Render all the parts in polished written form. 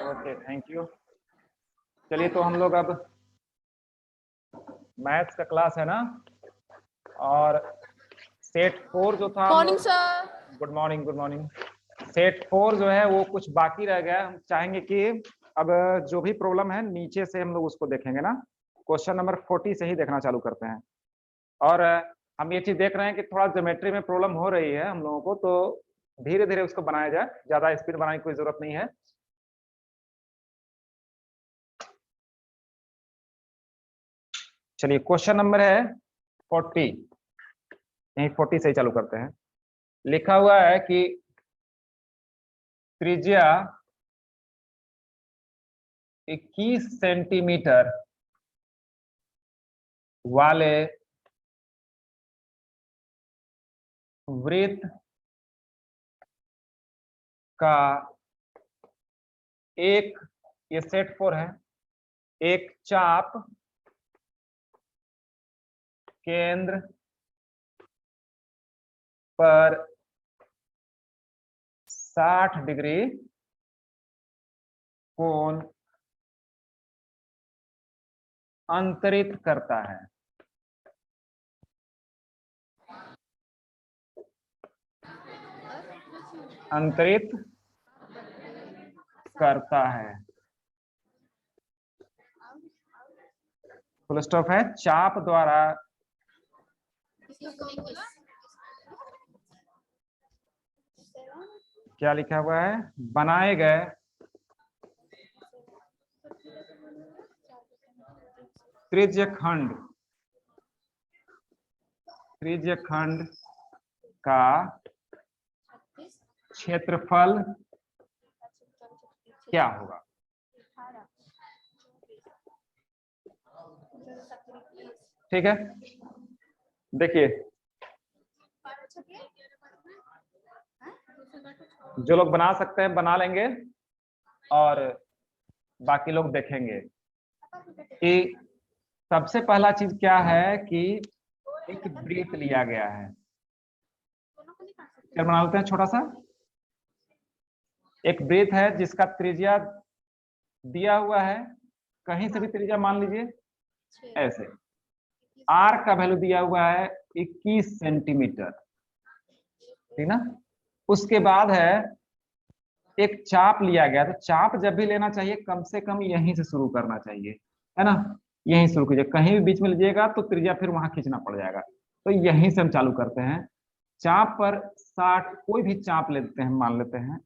Okay, thank you. चलिए, तो हम लोग अब मैथ्स का क्लास है ना, और सेट 4 जो था, morning sir. Good morning, good morning. Set 4 जो है वो कुछ बाकी रह गया है। हम चाहेंगे कि अब जो भी प्रॉब्लम है नीचे से हम लोग उसको देखेंगे ना। क्वेश्चन नंबर 40 से ही देखना चालू करते हैं। और हम ये चीज देख रहे हैं कि थोड़ा ज्योमेट्री में प्रॉब्लम हो रही है हम लोगों को, तो धीरे धीरे उसको बनाया जाए, ज्यादा स्पीड बनाने की कोई जरूरत नहीं है। चलिए, क्वेश्चन नंबर है 40, यही 40 से ही चालू करते हैं। लिखा हुआ है कि त्रिज्या 21 सेंटीमीटर वाले वृत्त का एक, ये सेट 4 है, एक चाप केंद्र पर 60 डिग्री कोण अंतरित करता है। अंतरित करता है, फुल स्टॉप है। चाप द्वारा क्या लिखा हुआ है, बनाए गए त्रिज्यखंड का क्षेत्रफल क्या होगा। ठीक है, देखिए, जो लोग बना सकते हैं बना लेंगे, और बाकी लोग देखेंगे कि सबसे पहला चीज क्या है कि एक वृत्त लिया गया है। फिर बना लेते हैं छोटा सा। एक वृत्त है जिसका त्रिज्या दिया हुआ है, कहीं से भी त्रिज्या मान लीजिए ऐसे। आर का वैल्यू दिया हुआ है 21 सेंटीमीटर, ठीक ना। उसके बाद है एक चाप लिया गया, तो चाप जब भी लेना चाहिए कम से कम यहीं से शुरू करना चाहिए, है ना। यहीं शुरू कीजिए, कहीं भी बीच में लीजिएगा तो त्रिज्या फिर वहां खींचना पड़ जाएगा। तो यहीं से हम चालू करते हैं। चाप पर 60, कोई भी चाप लेते हैं, मान लेते हैं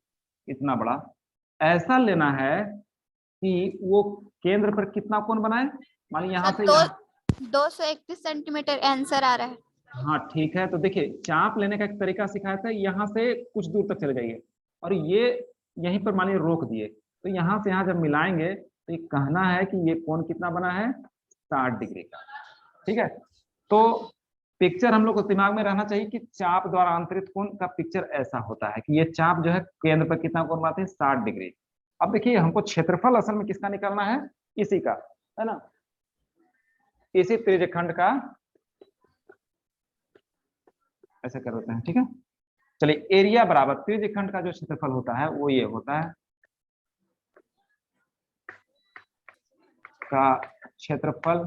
इतना बड़ा। ऐसा लेना है कि वो केंद्र पर कितना कोण बनाए, मान यहाँ से यहाँ 231 सेंटीमीटर आंसर आ रहा है। हाँ ठीक है, तो देखिए चाप लेने का एक तरीका सिखाया था। यहाँ से कुछ दूर तक चले जाइए, और ये यहीं पर मानिए रोक दिए, तो यहाँ से यहाँ जब मिलाएंगे तो ये कहना है कि ये कोण कितना बना है, 60 डिग्री का। ठीक है, तो पिक्चर हम लोग को दिमाग में रहना चाहिए कि चाप द्वारा अंतरित कोण का पिक्चर ऐसा होता है कि ये चाप जो है केंद्र पर कितना कोण बनाते हैं, 60 डिग्री। अब देखिए, हमको क्षेत्रफल असल में किसका निकालना है, इसी का, है ना, इसी त्रिज्यखंड का। ऐसे कर देते हैं, ठीक है। चलिए, एरिया बराबर त्रिज्यखंड का जो क्षेत्रफल होता है वो ये होता है, का क्षेत्रफल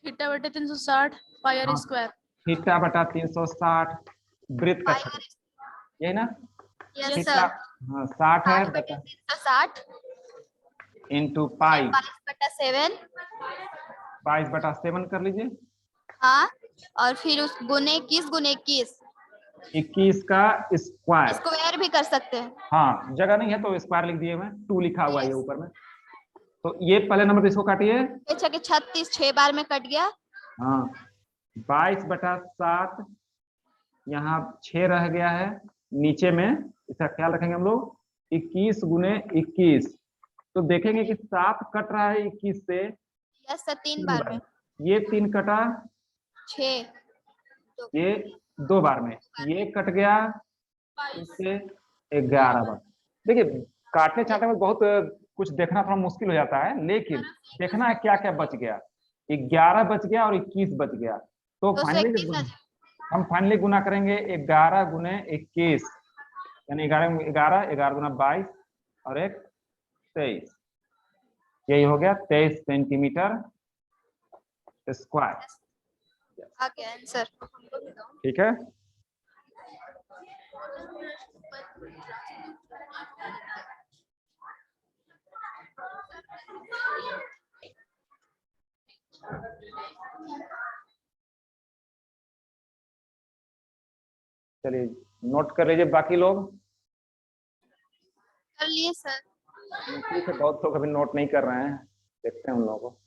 थीटा बटे 360 पाई आर स्क्वायर। थीटा बटा 360 वृत्त का क्षेत्रफल, यही ना। Yes theta, sir. हाँ 60 है, 360 इंटू पाई 22/7। 22/7 कर लीजिए। हाँ, और फिर उस गुने 21 गुने 21 21 का स्क्वायर। स्क्वायर भी कर सकते हैं। हाँ, जगह नहीं है तो स्क्वायर लिख दिए, मैं 2 लिखा हुआ है ये ऊपर में। तो ये पहले नंबर पे इसको काटिए। 36 6 बार में कट गया। हाँ, 22/7, यहाँ 6 रह गया है नीचे में, इसका ख्याल रखेंगे हम लोग। 21 गुने 21, तो देखेंगे कि 7 कट रहा है 21 से। यस सर, 3 बार में। ये 3 कटा, 6, ये 2 बार में, ये कट गया, इससे 11 बार। देखिए, काटने छांटने में बहुत कुछ देखना थोड़ा मुश्किल हो जाता है, लेकिन देखना है क्या क्या बच गया। 11 बच गया और 21 बच गया, तो फाइनली हम फाइनली गुना करेंगे 11 गुने 21, यानी 11 11 11 गुना 22 और एक 23, यही हो गया 23 सेंटीमीटर स्क्वायर। आ गया आंसर। ठीक है, चलिए नोट कर लीजिए बाकी लोग। कर लिए सर। ठीक है, बहुत लोग अभी नोट नहीं कर रहे हैं, देखते हैं उन लोगों को।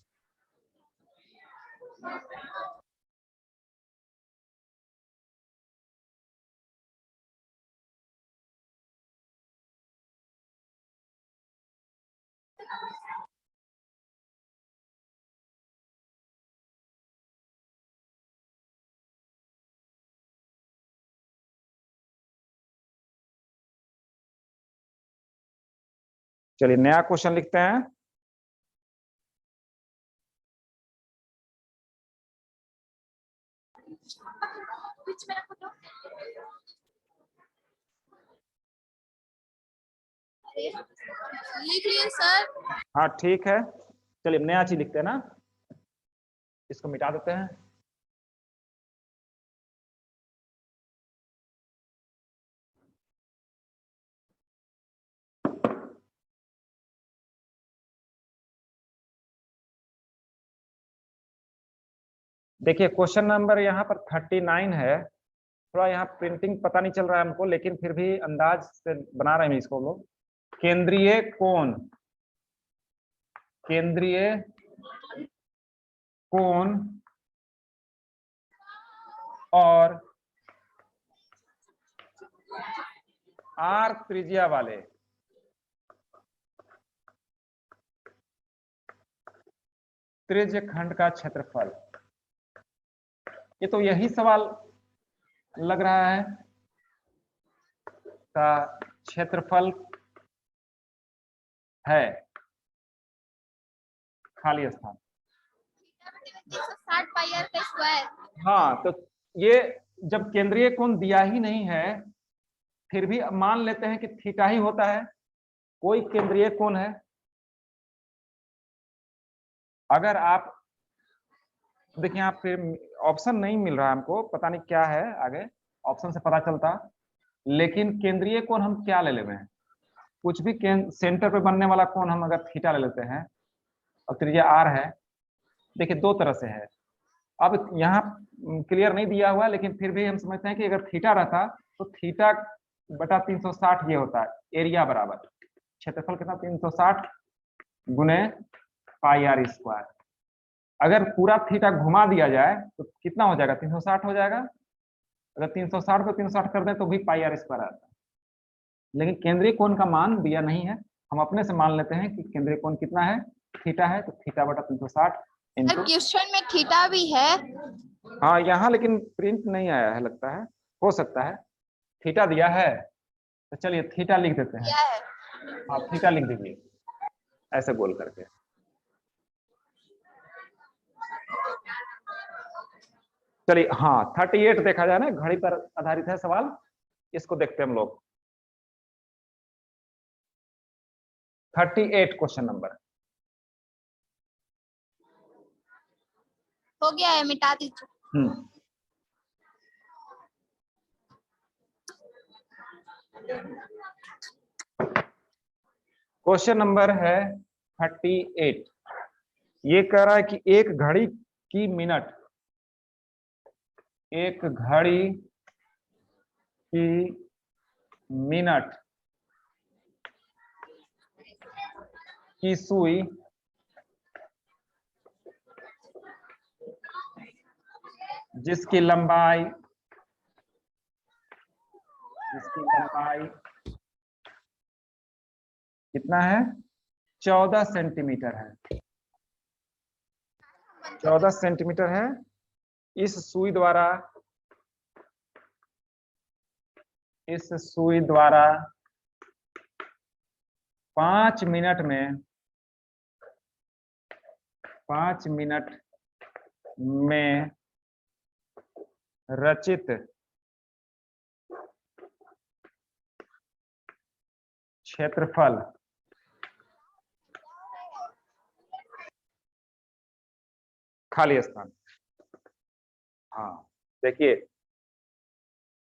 चलिए नया क्वेश्चन लिखते हैं। लिख लिए सर। हाँ ठीक है, चलिए नया चीज लिखते हैं ना, इसको मिटा देते हैं। देखिए क्वेश्चन नंबर यहाँ पर 39 है, थोड़ा यहाँ प्रिंटिंग पता नहीं चल रहा है हमको, लेकिन फिर भी अंदाज से बना रहे हैं इसको लोग। केंद्रीय कोण, केंद्रीय कोण और आर त्रिज्या वाले त्रिज्य खंड का क्षेत्रफल। ये तो यही सवाल लग रहा है, का क्षेत्रफल है खाली स्थान। 360 पाई आर का स्क्वायर। हाँ तो ये जब केंद्रीय कोण दिया ही नहीं है, फिर भी मान लेते हैं कि थीटा ही होता है, कोई केंद्रीय कोण है। अगर आप देखिए, आप फिर ऑप्शन नहीं मिल रहा हमको, पता नहीं क्या है, आगे ऑप्शन से पता चलता। लेकिन केंद्रीय कोण हम क्या ले लेते हैं, कुछ भी सेंटर पे बनने वाला कोण हम अगर थीटा ले लेते हैं और त्रिज्या आर है। देखिए दो तरह से है, अब यहाँ क्लियर नहीं दिया हुआ, लेकिन फिर भी हम समझते हैं कि अगर थीटा रहता तो थीटा बटा 360 ये होता है, एरिया बराबर क्षेत्रफल कितना 360 गुने पाई आर स्क्वायर। अगर पूरा थीटा घुमा दिया जाए तो कितना हो जाएगा, 360 हो जाएगा। अगर 360 को 360 कर दें तो भी पाई आर स्क्वायर आता है। लेकिन केंद्रीय कोण का मान दिया नहीं है, हम अपने से मान लेते हैं कि केंद्रीय कोण कितना है, थीटा है, तो थीटा बटा 360 सर क्वेश्चन में थीटा भी है। हाँ यहाँ लेकिन प्रिंट नहीं आया है, लगता है, हो सकता है थीटा दिया है, तो चलिए थीटा लिख देते हैं। क्या है? हाँ थीटा लिख दीजिए ऐसे बोल करके। चलिए हाँ 38 देखा जाए ना, घड़ी पर आधारित है सवाल, इसको देखते हैं हम लोग। 38 क्वेश्चन नंबर हो गया है, मिटा दीजिए। क्वेश्चन नंबर है 38। ये कह रहा है कि एक घड़ी की मिनट, एक घड़ी की मिनट की सुई जिसकी लंबाई कितना है, 14 सेंटीमीटर है, 14 सेंटीमीटर है। इस सुई द्वारा 5 मिनट में रचित क्षेत्रफल खाली स्थान। हाँ देखिए,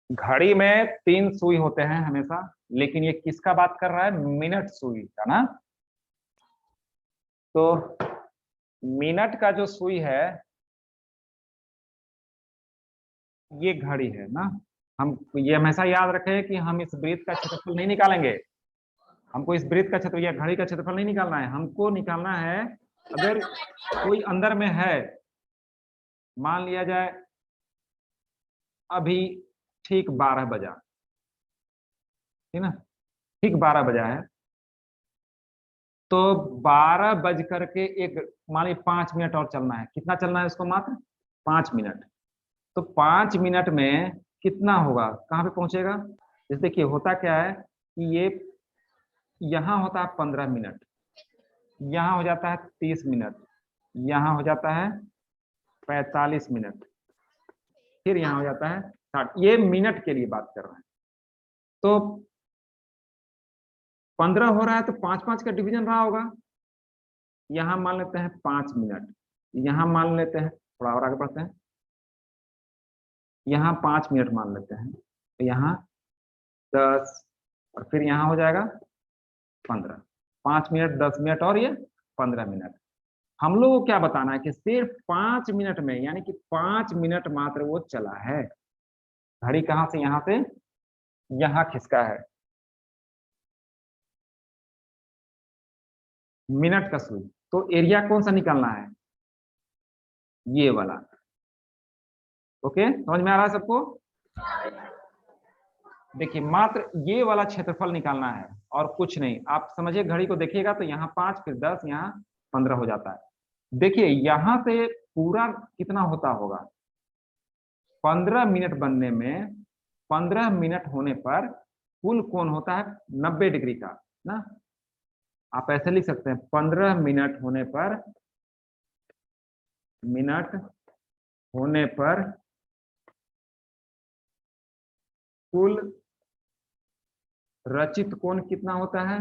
घड़ी में 3 सुई होते हैं हमेशा, लेकिन ये किसका बात कर रहा है? मिनट सुई का ना। तो मिनट का जो सुई है ये घड़ी है ना। हम ये हमेशा याद रखें कि हम इस वृत्त का क्षेत्रफल नहीं निकालेंगे। हमको इस वृत्त का क्षेत्र या घड़ी का क्षेत्रफल नहीं निकालना है, हमको निकालना है अगर कोई अंदर में है, मान लिया जाए अभी ठीक 12 बजा, ठीक ना, ठीक 12 बजा है, तो 12 बज करके एक, मान लीजिए 5 मिनट और चलना है। कितना चलना है उसको? मात्र 5 मिनट। तो 5 मिनट में कितना होगा, कहाँ पे पहुंचेगा? जैसे देखिए होता क्या है कि ये यहाँ होता है 15 मिनट, यहाँ हो जाता है 30 मिनट, यहाँ हो जाता है 45 मिनट, फिर यहाँ हो जाता है 60। ये मिनट के लिए बात कर रहे हैं। तो 15 हो रहा है तो 5-5 का डिवीजन रहा होगा। यहाँ मान लेते हैं 5 मिनट, यहाँ मान लेते हैं, थोड़ा और आगे बढ़ते हैं, यहाँ 5 मिनट मान लेते हैं, तो यहाँ 10 और फिर यहाँ हो जाएगा 15। 5 मिनट, 10 मिनट और ये 15 मिनट। हम लोग को क्या बताना है कि सिर्फ 5 मिनट में, यानी कि 5 मिनट मात्र वो चला है। घड़ी कहाँ से यहाँ से यहाँ खिसका है, मिनट का सुई। तो एरिया कौन सा निकालना है? ये वाला। ओके, समझ में आ रहा है सबको? देखिए मात्र ये वाला क्षेत्रफल निकालना है और कुछ नहीं। आप समझिए, घड़ी को देखिएगा तो यहाँ 5, फिर 10, यहाँ 15 हो जाता है। देखिए यहाँ से पूरा कितना होता होगा? 15 मिनट बनने में, 15 मिनट होने पर कुल कोण होता है 90 डिग्री का ना। आप ऐसे लिख सकते हैं, 15 मिनट होने पर कुल रचित कोण कितना होता है?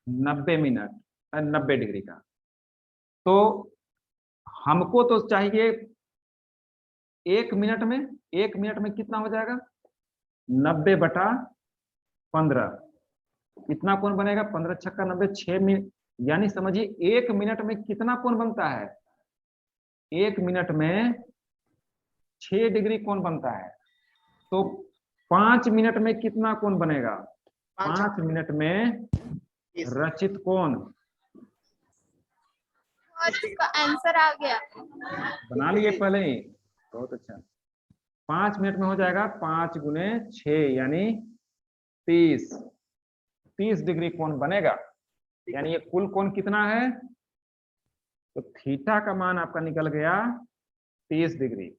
90 मिनट, 90 डिग्री का। तो हमको तो चाहिए 1 मिनट में, 1 मिनट में कितना हो जाएगा? 90/15। कितना कोण बनेगा? 15 छक्का 90, 6 मिनट। यानी समझिए 1 मिनट में कितना कोण बनता है? 1 मिनट में 6 डिग्री कोण बनता है। तो 5 मिनट में कितना कोण बनेगा? 5 मिनट में रचित कोण। इसका आंसर आ गया, बना लिए पहले ही, बहुत अच्छा। 5 मिनट में हो जाएगा 5 गुने 6 यानी 30 डिग्री कोण बनेगा। यानी ये कुल कोण कितना है? तो थीटा का मान आपका निकल गया 30 डिग्री।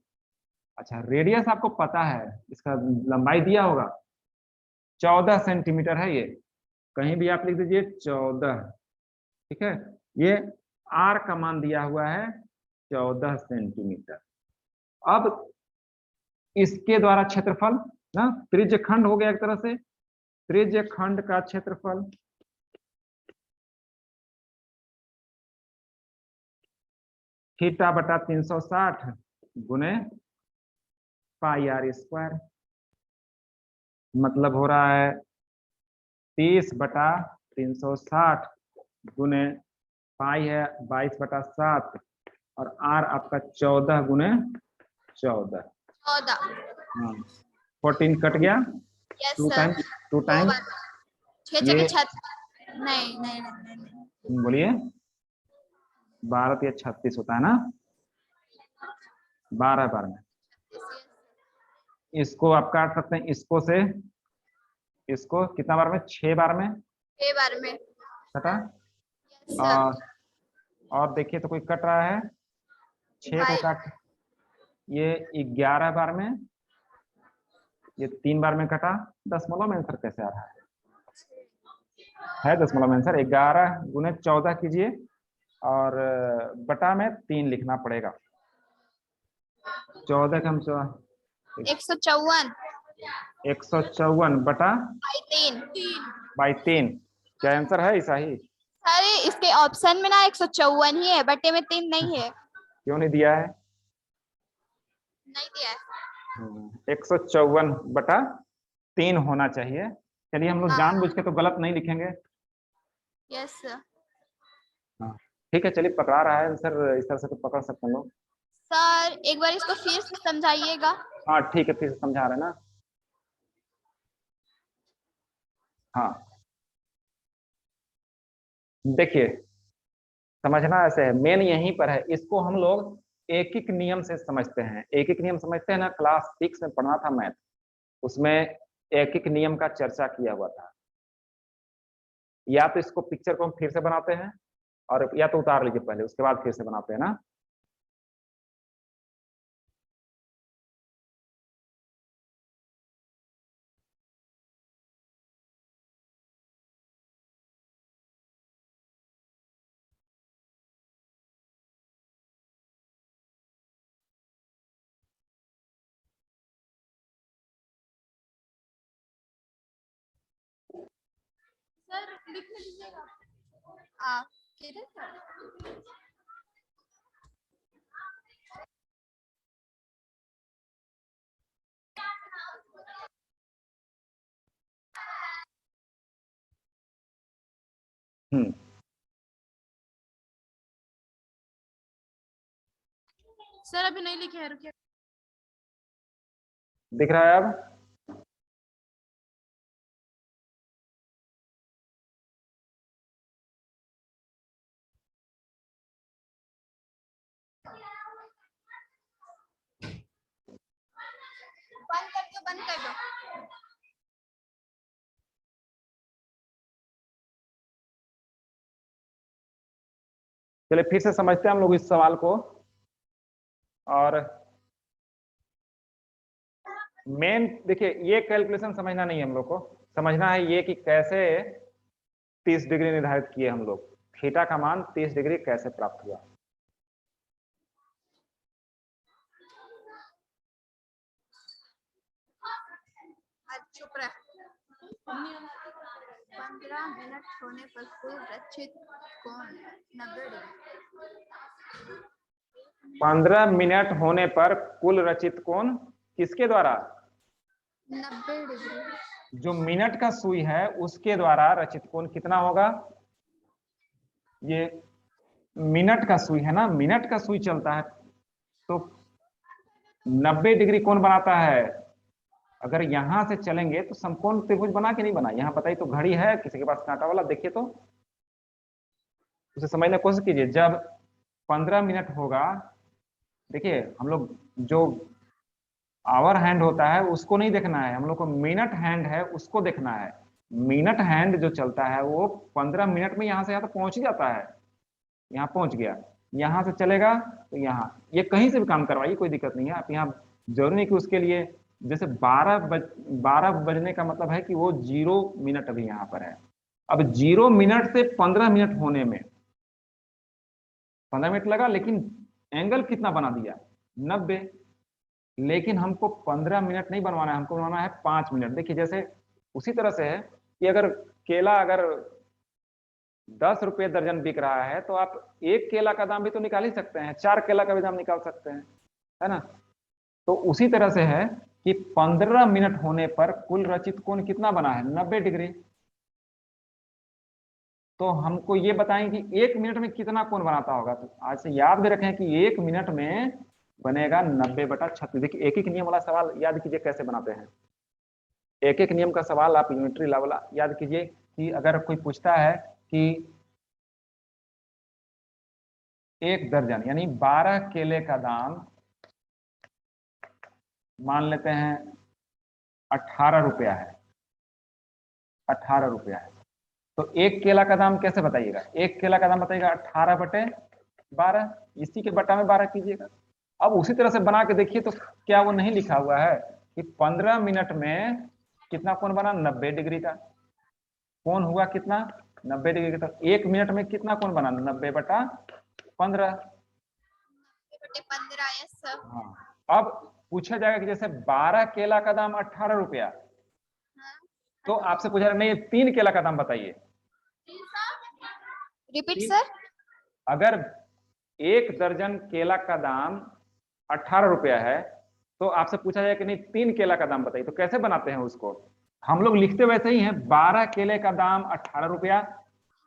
अच्छा, रेडियस आपको पता है, इसका लंबाई दिया होगा 14 सेंटीमीटर है। ये कहीं भी आप लिख दीजिए 14, ठीक है। ये आर का मान दिया हुआ है 14 सेंटीमीटर। अब इसके द्वारा क्षेत्रफल ना, त्रिज्य खंड हो गया एक तरह से, त्रिज्य खंड का क्षेत्रफल θ/360 गुने पाई आर स्क्वायर, मतलब हो रहा है 30/360 गुने पाई है 22/7 और आर आपका 14 गुने 14। 14। हाँ, 14 कट गया, यस 2 सर। टाइम्स 6 ये, जगह 6, नहीं। बोलिए 12 या 36 होता है ना, 12 बार में। इसको आप काट सकते हैं, इसको से इसको कितना बार में? 6 बार में 6 बार में कटा। Yes sir. और देखिए तो कोई कट रहा है, 6 को काट, ये 11 बार में, ये 3 बार में कटा। दशमलव में आंसर कैसे आ रहा है? दशमलव में आंसर 11 गुने 14 कीजिए और बटा में 3 लिखना पड़ेगा। 14 का हम 154 154 बटा बाई 3। बाई 3। क्या आंसर है? ऐसा ही अरे इसके ऑप्शन में ना 154 ही है, बटे में 3 नहीं है। क्यों नहीं दिया है? नहीं दिया है। 154/3 होना चाहिए। चलिए हम लोग हाँ। जानबूझ के तो गलत नहीं लिखेंगे। Yes sir. हाँ ठीक है, चलिए पकड़ा रहा है सर, इस तरह से तो पकड़ सकते हैं लोग। सर एक बार इसको फिर से समझाइएगा। हाँ ठीक है, फिर से समझा रहे हैं ना। हाँ देखिए, समझना ऐसे है, मेन यहीं पर है। इसको हम लोग एक एक नियम से समझते हैं। एक एक नियम समझते हैं ना, क्लास 6 में पढ़ना था मैथ, उसमें एक एक नियम का चर्चा किया हुआ था। या तो इसको पिक्चर को हम फिर से बनाते हैं, और या तो उतार लीजिए पहले, उसके बाद फिर से बनाते हैं ना। सर लिखने दीजिएगा। आप किधर? हम्म, सर अभी नहीं लिखे हैं, रुकिए। दिख रहा है अब? बंद कर दो, बंद कर दो। चलिए फिर से समझते हैं हम लोग इस सवाल को। और मेन देखिए, ये कैलकुलेशन समझना नहीं है हम लोग को, समझना है ये कि कैसे 30 डिग्री निर्धारित किए हम लोग, थीटा का मान 30 डिग्री कैसे प्राप्त हुआ। चुप रह। 15 मिनट होने पर कुल रचित कोण 90 डिग्री। 15 मिनट होने पर कुल रचित कोण किसके द्वारा? 90 डिग्री। जो मिनट का सुई है उसके द्वारा रचित कोण कितना होगा? ये मिनट का सुई है ना, मिनट का सुई चलता है तो 90 डिग्री कोण बनाता है। अगर यहां से चलेंगे तो समकोण त्रिभुज बना के नहीं बना? यहाँ बताइए तो, घड़ी है किसी के पास कांटा वाला? देखिए तो, उसे समझने की कोशिश कीजिए। जब 15 मिनट होगा, देखिए हम लोग जो आवर हैंड होता है उसको नहीं देखना है, हम लोग को मिनट हैंड है उसको देखना है। मिनट हैंड जो चलता है वो 15 मिनट में यहाँ से यहाँ तो पहुंच ही जाता है। यहाँ पहुंच गया, यहाँ से चलेगा तो यहाँ, ये कहीं से भी काम करवाइए, कोई दिक्कत नहीं है। आप यहाँ जरूरी नहीं कि उसके लिए, जैसे 12 बजने का मतलब है कि वो 0 मिनट अभी यहाँ पर है। अब 0 मिनट से 15 मिनट होने में 15 मिनट लगा, लेकिन एंगल कितना बना दिया? 90। लेकिन हमको 15 मिनट नहीं बनवाना है, हमको बनवाना है 5 मिनट। देखिए जैसे उसी तरह से है कि अगर केला अगर 10 रुपये दर्जन बिक रहा है, तो आप एक केला का दाम भी तो निकाल ही सकते हैं, 4 केला का भी दाम निकाल सकते हैं, है ना। तो उसी तरह से है कि 15 मिनट होने पर कुल रचित कोण कितना बना है? 90 डिग्री। तो हमको ये बताएं कि 1 मिनट में कितना कोण बनाता होगा। तो आज से याद भी रखें कि 1 मिनट में बनेगा 90/36। देखिए एक एक नियम वाला सवाल याद कीजिए कैसे बनाते हैं। एक एक नियम का सवाल आप यूनिटरी लेवल याद कीजिए कि अगर कोई पूछता है कि 1 दर्जन यानी 12 केले का दाम मान लेते हैं 18 रुपया है, 18 रुपया है, तो एक केला का दाम कैसे बताइएगा? एक केला का दाम बताइएगा 18/12, इसी के बटा में 12 कीजिएगा। अब उसी तरह से बना के देखिए तो क्या वो नहीं लिखा हुआ है कि 15 मिनट में कितना कोण बना? 90 डिग्री का कोण हुआ कितना? 90 डिग्री का। तो 1 मिनट में कितना कोण बना? 90/15। 15। Yes sir. हाँ, अब पूछा जाएगा कि जैसे 12 केला का दाम 18 रुपया, तो आपसे पूछा नहीं 3 केला का दाम बताइए। Repeat sir. अगर 1 दर्जन केला का दाम 18 रुपया है तो आपसे पूछा जाए कि नहीं 3 केला का दाम बताइए, तो कैसे बनाते हैं उसको? हम लोग लिखते वैसे ही हैं, 12 केले का दाम 18 रुपया,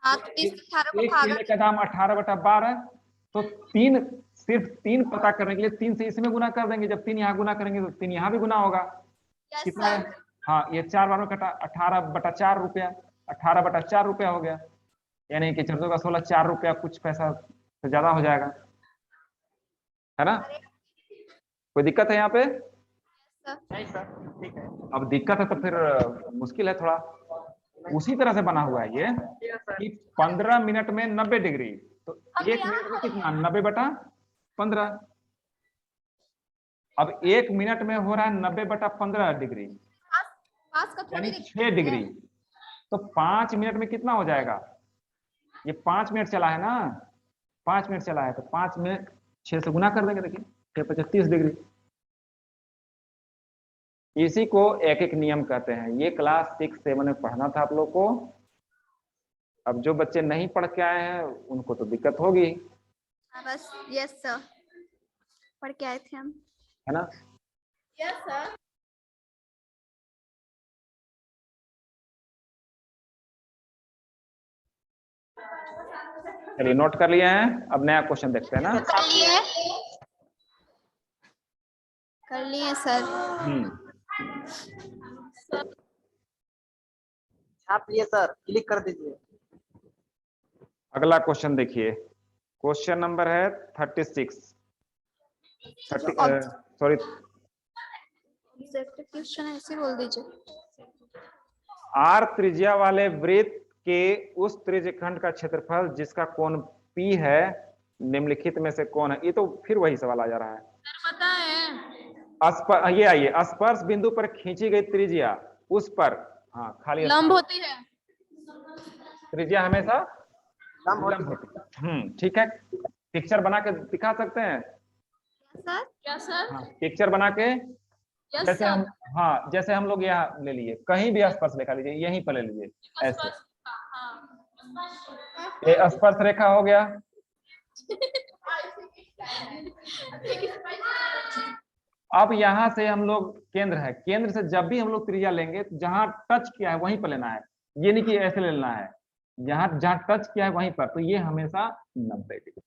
हाँ तो 30 से 18 को एक भागा केले का दाम 18/12, तो 3, सिर्फ 3 पता करने के लिए 3 से इसमें गुना कर देंगे। जब 3 यहाँ गुना करेंगे तो 3 यहाँ भी गुना होगा। यस कितना है? सर। हाँ, ये 4 बार में कटा, 18/4 रुपया, 18/4 रुपया हो गया, यानी कि 4 का 16, 4 रुपया कुछ पैसा से ज्यादा हो जाएगा, है ना? कोई दिक्कत है यहाँ पे? नहीं सर, ठीक है। अब दिक्कत है तो फिर मुश्किल है थोड़ा। उसी तरह से बना हुआ है ये कि 15 मिनट में 90 डिग्री, तो 1 मिनट में कितना? 90/15। अब 1 मिनट में हो रहा है 90/15 डिग्री, पास का थोड़ी यानी 6 डिग्री। तो 5 मिनट में कितना हो जाएगा? ये 5 मिनट चला है ना, 5 मिनट चला है, तो 5 मिनट 6 से गुना कर देंगे। देखिए 6 × 5 = 30 डिग्री। इसी को एक एक नियम कहते हैं। ये क्लास 6-7 में पढ़ना था आप लोग को। अब जो बच्चे नहीं पढ़ के आए हैं उनको तो दिक्कत होगी, बस। यस सर, पढ़ के आए थे हम, है ना? Yes sir. चलिए नोट कर लिए हैं, अब नया क्वेश्चन देखते हैं ना। कर लिए सर। छाप लिए सर, क्लिक कर दीजिए। अगला क्वेश्चन देखिए, क्वेश्चन नंबर है 36, सॉरी क्वेश्चन ऐसे बोल दीजिए। आर त्रिज्या वाले वृत्त के उस त्रिज्यखंड का क्षेत्रफल जिसका कोण P है निम्नलिखित में से कौन है? ये तो फिर वही सवाल आ जा रहा है। ये आइए, स्पर्श बिंदु पर खींची गई त्रिज्या उस पर, हाँ खाली लंब होती है। त्रिज्या हमेशा लंब लंब होती है। ठीक है, पिक्चर बना के दिखा सकते हैं सर। क्या सर? हाँ, पिक्चर बना के, जैसे हम, हाँ जैसे हम लोग यहाँ ले लिए, कहीं भी स्पर्श रेखा लीजिए, यहीं पर ले लीजिए ऐसे, ये स्पर्श रेखा हो गया। अब यहां से हम लोग, केंद्र है, केंद्र से जब भी हम लोग त्रिज्या लेंगे तो जहां टच किया है वहीं पर लेना है, ये नहीं कि ऐसे लेना है, जहां टच किया है वहीं पर, तो ये हमेशा 90 डिग्री,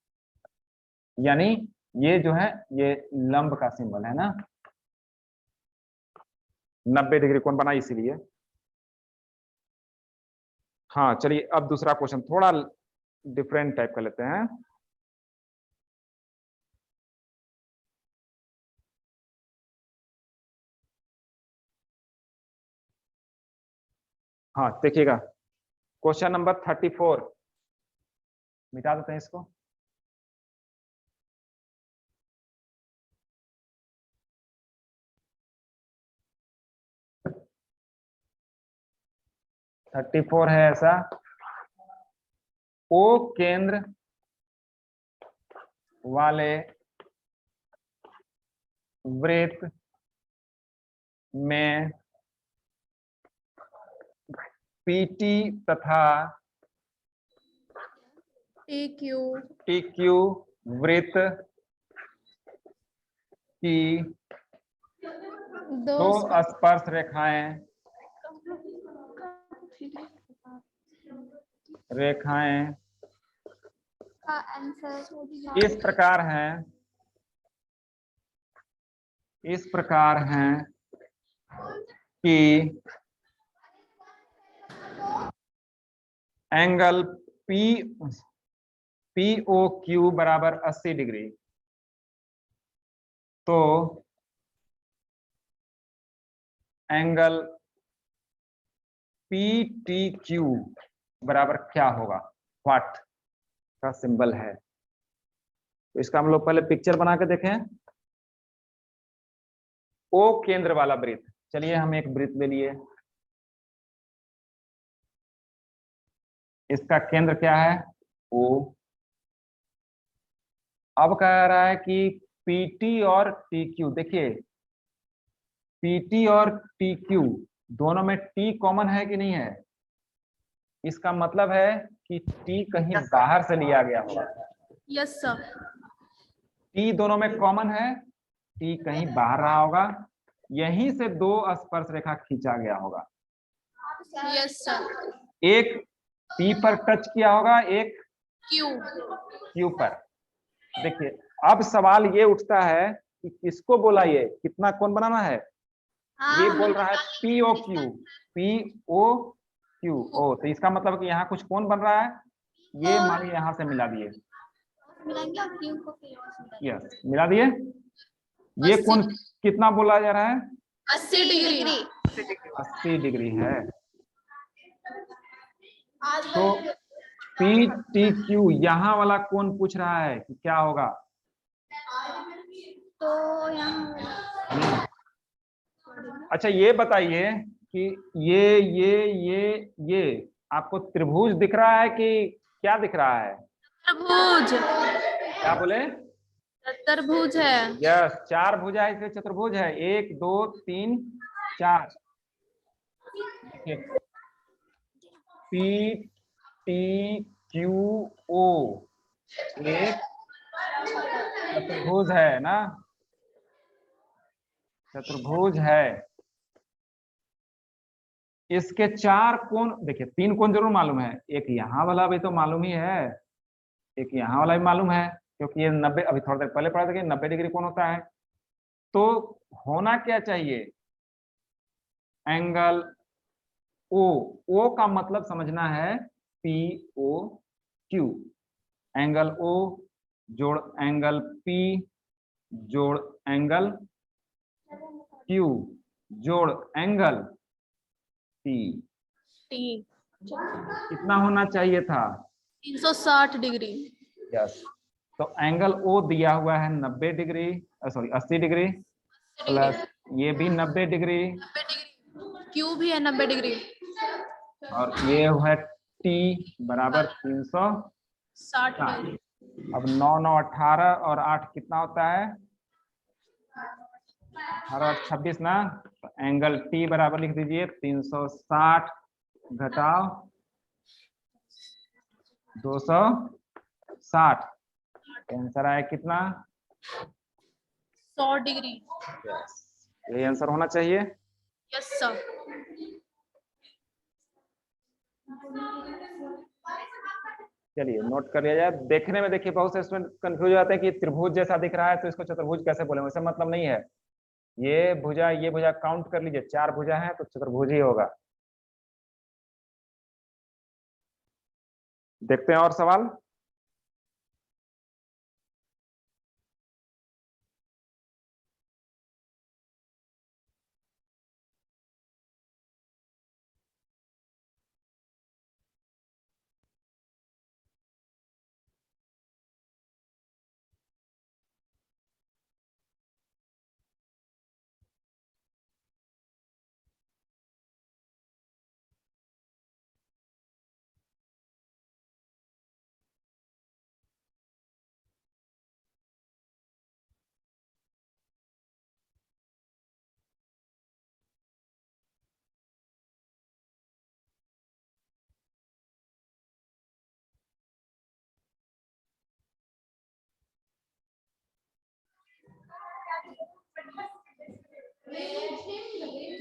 यानी ये जो है ये लंब का सिंबल है ना, 90 डिग्री कोण बना इसीलिए। हाँ चलिए अब दूसरा क्वेश्चन थोड़ा डिफरेंट टाइप का लेते हैं। हाँ देखिएगा, क्वेश्चन नंबर 34, मिटा देते हैं इसको। थर्टी फोर है ऐसा, ओ केंद्र वाले वृत्त में पीटी तथा टीक्यू वृत्त की दो स्पर्श रेखाएं इस प्रकार हैं कि एंगल POQ बराबर 80 डिग्री, तो एंगल PTQ बराबर क्या होगा? व्हाट का सिंबल है, तो इसका हम लोग पहले पिक्चर बना के देखें। ओ केंद्र वाला वृत्त, चलिए हम एक वृत्त ले लिए, इसका केंद्र क्या है? O। अब कह रहा है कि PT और TQ, देखिए PT और TQ दोनों में T कॉमन है कि नहीं है? इसका मतलब है कि टी कहीं बाहर से लिया गया होगा। Yes sir. टी दोनों में कॉमन है, टी कहीं बाहर रहा होगा, यहीं से दो स्पर्श रेखा खींचा गया होगा। Yes sir. एक पी पर टच किया होगा, एक क्यू। क्यू पर। देखिए अब सवाल ये उठता है कि किसको बोला, ये कितना कोण बनाना है। ये बोल रहा है P O Q, P O Q O, तो इसका मतलब कि यहाँ कुछ कोण बन रहा है। ये मानिए यहाँ से मिला दिए, मिलाएंगे और क्यू को फिर और मिलाएंगे। यस मिला दिए। ये कोण कितना बोला जा रहा है, 80 डिग्री। 80 डिग्री है। तो पी टी क्यू यहाँ वाला कोण पूछ रहा है कि क्या होगा। तो यहाँ अच्छा ये बताइए कि ये आपको त्रिभुज दिख रहा है कि क्या दिख रहा है। चतुर्भुज। क्या बोले, चतुर्भुज है। यस चार भुजा है इसलिए चतुर्भुज है, 1 2 3 4। पी टी क्यू ओ एक चतुर्भुज है ना, चतुर्भुज है। इसके चार कोण देखिए, तीन कोण जरूर मालूम है, एक यहाँ वाला भी तो मालूम ही है, एक यहाँ वाला भी मालूम है, क्योंकि ये 90, अभी थोड़ा देर पहले पढ़ा था कि 90 डिग्री कोण होता है। तो होना क्या चाहिए, एंगल ओ, ओ का मतलब समझना है P O Q, angle O जोड़ एंगल पी जोड़ एंगल क्यू जोड़ एंगल टी। टी कितना होना चाहिए था, 360 डिग्री। यस। तो एंगल ओ दिया हुआ है 90 डिग्री, सॉरी 80 डिग्री, प्लस ये भी 90 डिग्री, क्यू भी है 90 डिग्री, और ये है टी बराबर 360। 60 डिग्री। अब 9 9 18 और 8 कितना होता है, 18 और 26 ना। तो एंगल टी बराबर लिख दीजिए 360 घटाओ 260। आंसर आया कितना, 100 डिग्री। यही आंसर होना चाहिए। Yes sir. चलिए नोट कर लिया जाए। देखने में देखिए बहुत से स्टूडेंट कंफ्यूज हो जाते हैं कि त्रिभुज जैसा दिख रहा है तो इसको चतुर्भुज कैसे बोले, वैसे मतलब नहीं है। ये भुजा काउंट कर लीजिए, 4 भुजा है तो चतुर्भुज ही होगा। देखते हैं और सवाल।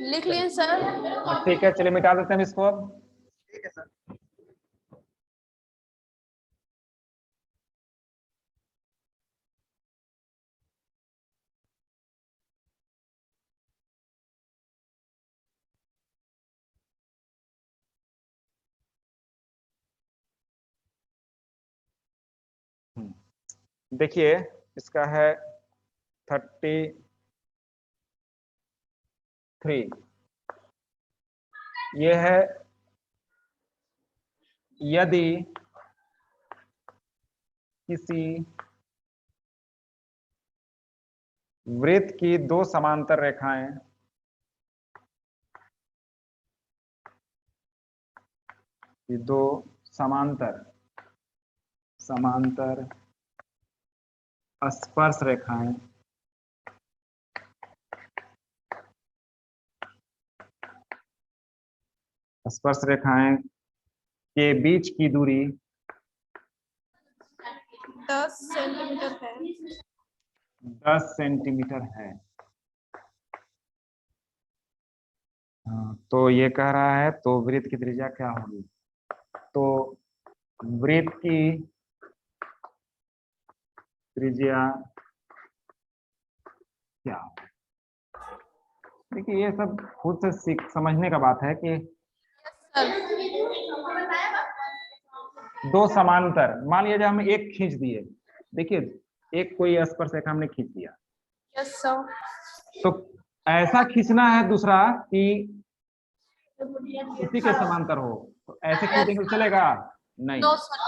लिख लिए सर। ठीक है चलिए मिटा देते हैं इसको अब। ठीक है सर। देखिए इसका है 33, ये है यदि किसी वृत्त की दो समांतर रेखाएं दो समांतर स्पर्श रेखाएं के बीच की दूरी 10 सेंटीमीटर है। 10 सेंटीमीटर है। हाँ, तो ये कह रहा है तो वृत्त की त्रिज्या क्या होगी? तो वृत्त की त्रिज्या क्या? देखिए ये सब खुद से सीख समझने का बात है कि दो समांतर, मान लिया जाए हम एक खींच दिए, देखिए एक कोई स्पर्श रेखा हमने खींच दिया, यस सर। तो ऐसा खींचना है दूसरा कि उसी के समांतर हो, तो ऐसे खींच देंगे तो चलेगा नहीं। No sir.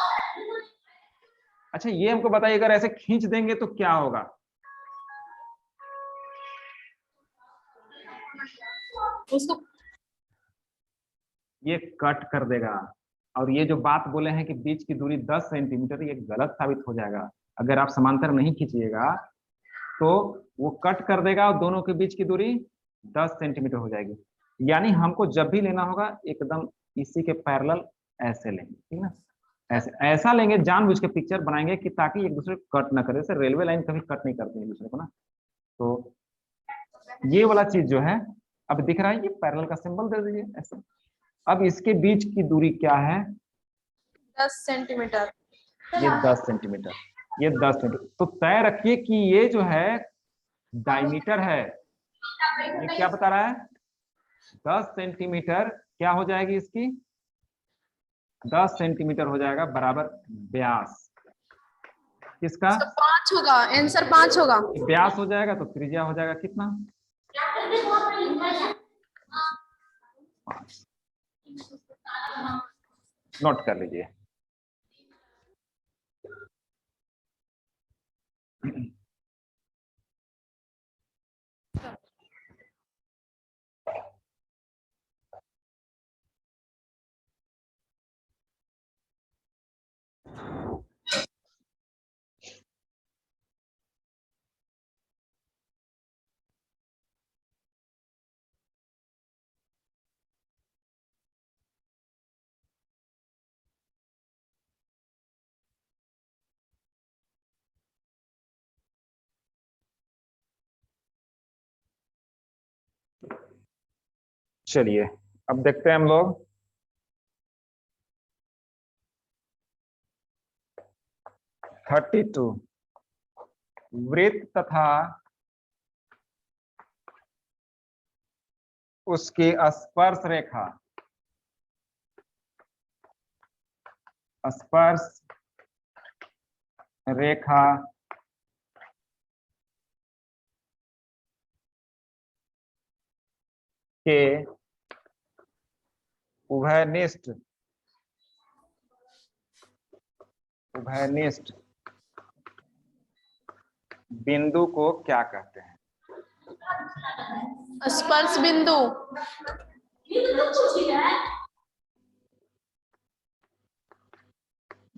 अच्छा ये हमको बताइए, अगर ऐसे खींच देंगे तो क्या होगा? उसको ये कट कर देगा। और ये जो बात बोले हैं कि बीच की दूरी 10 सेंटीमीटर, ये गलत साबित हो जाएगा। अगर आप समांतर नहीं खींचिएगा तो वो कट कर देगा और दोनों के बीच की दूरी 10 सेंटीमीटर हो जाएगी। यानी हमको जब भी लेना होगा एकदम इसी के पैरेलल ऐसे लेंगे, ठीक ना? ऐसे ऐसा लेंगे, जानबूझ के पिक्चर बनाएंगे कि ताकि एक दूसरे को कट ना करे। जैसे रेलवे लाइन कभी कट नहीं करती है एक दूसरे को ना, तो ये वाला चीज जो है अब दिख रहा है, ये पैरेलल का सिंबल दे दीजिए ऐसे। अब इसके बीच की दूरी क्या है? 10 सेंटीमीटर। ये 10 सेंटीमीटर, ये 10 सेंटीमीटर। तो तय रखिए कि ये जो है डायमीटर है, ये क्या बता रहा है? 10 सेंटीमीटर क्या हो जाएगी इसकी? 10 सेंटीमीटर हो जाएगा बराबर व्यास। किसका? 5 होगा, आंसर 5 होगा। व्यास हो जाएगा तो त्रिज्या हो जाएगा कितना? 5। नोट कर लीजिए। चलिए अब देखते हैं हम लोग 32। वृत्त तथा उसकी स्पर्श रेखा, स्पर्श रेखा के उभयनिष्ठ बिंदु को क्या कहते हैं? स्पर्श बिंदु।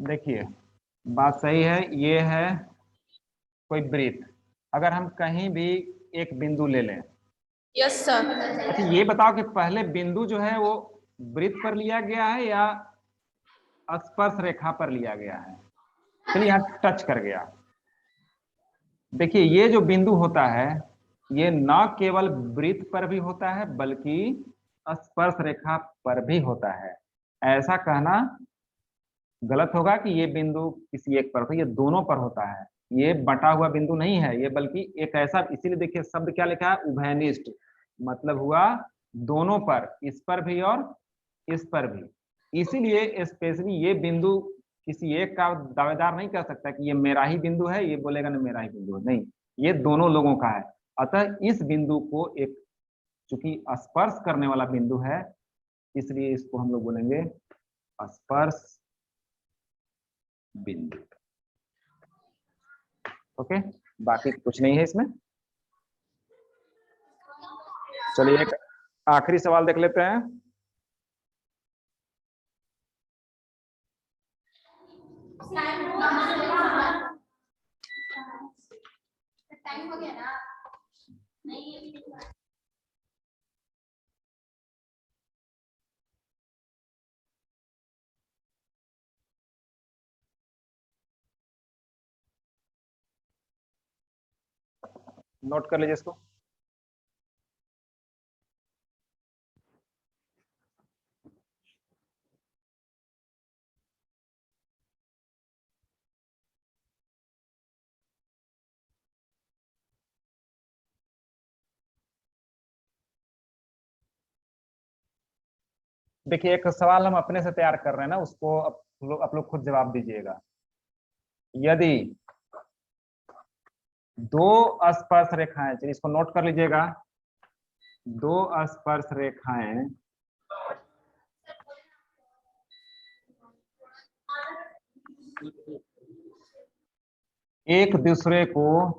देखिए बात सही है, ये है कोई वृत्त। अगर हम कहीं भी एक बिंदु ले लें, यस सर। अच्छा ये बताओ कि पहले बिंदु जो है वो वृत्त पर लिया गया है या स्पर्श रेखा पर लिया गया है? चलिए यहाँ टच कर गया। देखिए ये जो बिंदु होता है ये न केवल वृत्त पर भी होता है बल्कि स्पर्श रेखा पर भी होता है। ऐसा कहना गलत होगा कि ये बिंदु किसी एक पर होता है, ये दोनों पर होता है। ये बटा हुआ बिंदु नहीं है ये, बल्कि एक ऐसा, इसीलिए देखिए शब्द क्या लिखा है? उभयनिष्ठ, मतलब हुआ दोनों पर, इस पर भी और इस पर भी। इसीलिए स्पेशली ये बिंदु किसी एक का दावेदार नहीं कर सकता कि ये मेरा ही बिंदु है, ये बोलेगा ना मेरा ही बिंदु है, नहीं, ये दोनों लोगों का है। अतः इस बिंदु को एक, चूंकि स्पर्श करने वाला बिंदु है, इसलिए इसको हम लोग बोलेंगे स्पर्श बिंदु। ओके, बाकी कुछ नहीं है इसमें। चलिए एक आखिरी सवाल देख लेते हैं। टाइम हो गया ना? नहीं। नोट कर लीजिए इसको। देखिए एक सवाल हम अपने से तैयार कर रहे हैं ना, उसको आप लोग खुद जवाब दीजिएगा। यदि दो स्पर्श रेखाएं, चलिए इसको नोट कर लीजिएगा। दो स्पर्श रेखाएं एक दूसरे को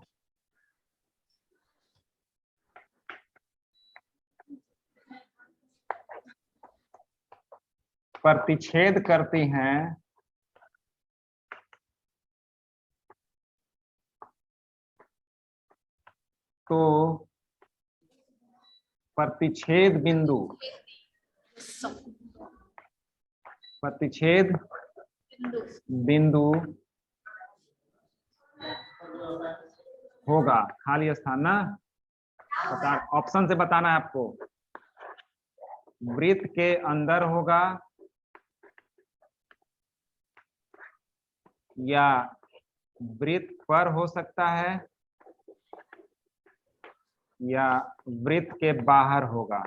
प्रतिच्छेद करती हैं तो प्रतिच्छेद बिंदु होगा खाली स्थान ना। ऑप्शन से बताना है आपको। वृत्त के अंदर होगा या वृत्त पर हो सकता है या वृत्त के बाहर होगा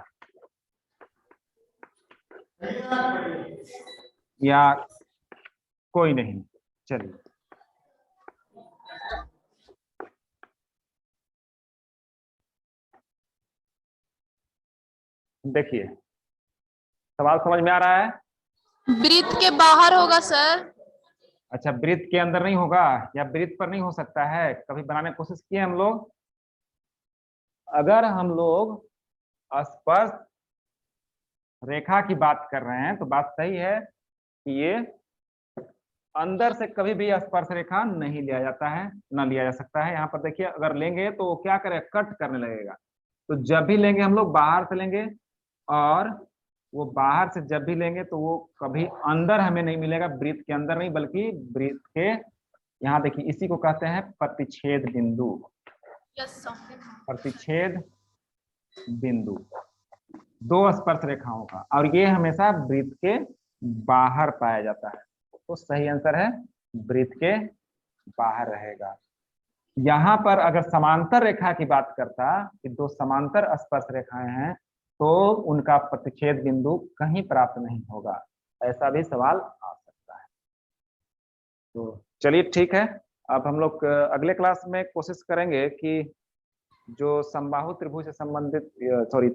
या कोई नहीं। चलिए देखिए सवाल समझ में आ रहा है। वृत्त के बाहर होगा सर। अच्छा वृत्त के अंदर नहीं होगा या वृत्त पर नहीं हो सकता है। कभी बनाने की कोशिश किए हम लोग। अगर हम लोग स्पर्श रेखा की बात कर रहे हैं तो बात सही है कि ये अंदर से कभी भी स्पर्श रेखा नहीं लिया जाता है, न लिया जा सकता है। यहाँ पर देखिए अगर लेंगे तो क्या करेगा, कट करने लगेगा। तो जब भी लेंगे हम लोग बाहर से लेंगे, और वो बाहर से जब भी लेंगे तो वो कभी अंदर हमें नहीं मिलेगा, वृत्त के अंदर नहीं बल्कि वृत्त के यहाँ देखिए इसी को कहते हैं प्रतिच्छेद बिंदु। प्रतिच्छेद बिंदु दो स्पर्श रेखाओं का, और ये हमेशा वृत्त के बाहर पाया जाता है। तो सही आंसर है वृत्त के बाहर रहेगा। यहाँ पर अगर समांतर रेखा की बात करता कि दो समांतर स्पर्श रेखाएं हैं तो उनका प्रतिच्छेद बिंदु कहीं प्राप्त नहीं होगा, ऐसा भी सवाल आ सकता है। तो चलिए ठीक है, अब हम लोग अगले क्लास में कोशिश करेंगे कि जो समबाहु त्रिभुज से संबंधित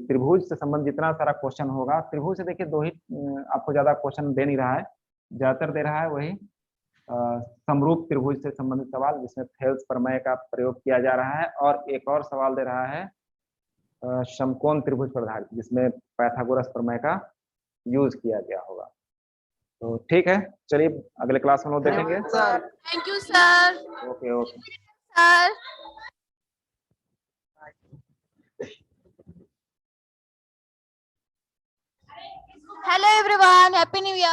त्रिभुज से संबंधित जितना सारा क्वेश्चन होगा, त्रिभुज से देखिए दो ही आपको ज्यादा क्वेश्चन दे नहीं रहा है, ज्यादातर दे रहा है वही समरूप त्रिभुज से संबंधित सवाल जिसमें थेल्स प्रमेय का प्रयोग किया जा रहा है, और एक और सवाल दे रहा है समकोण त्रिभुज पर आधारित जिसमें पाइथागोरस प्रमेय का यूज किया गया होगा। तो ठीक है, चलिए अगले क्लास में हम लोग देखेंगे। Thank you sir. Okay okay sir Hello everyone, Happy New Year.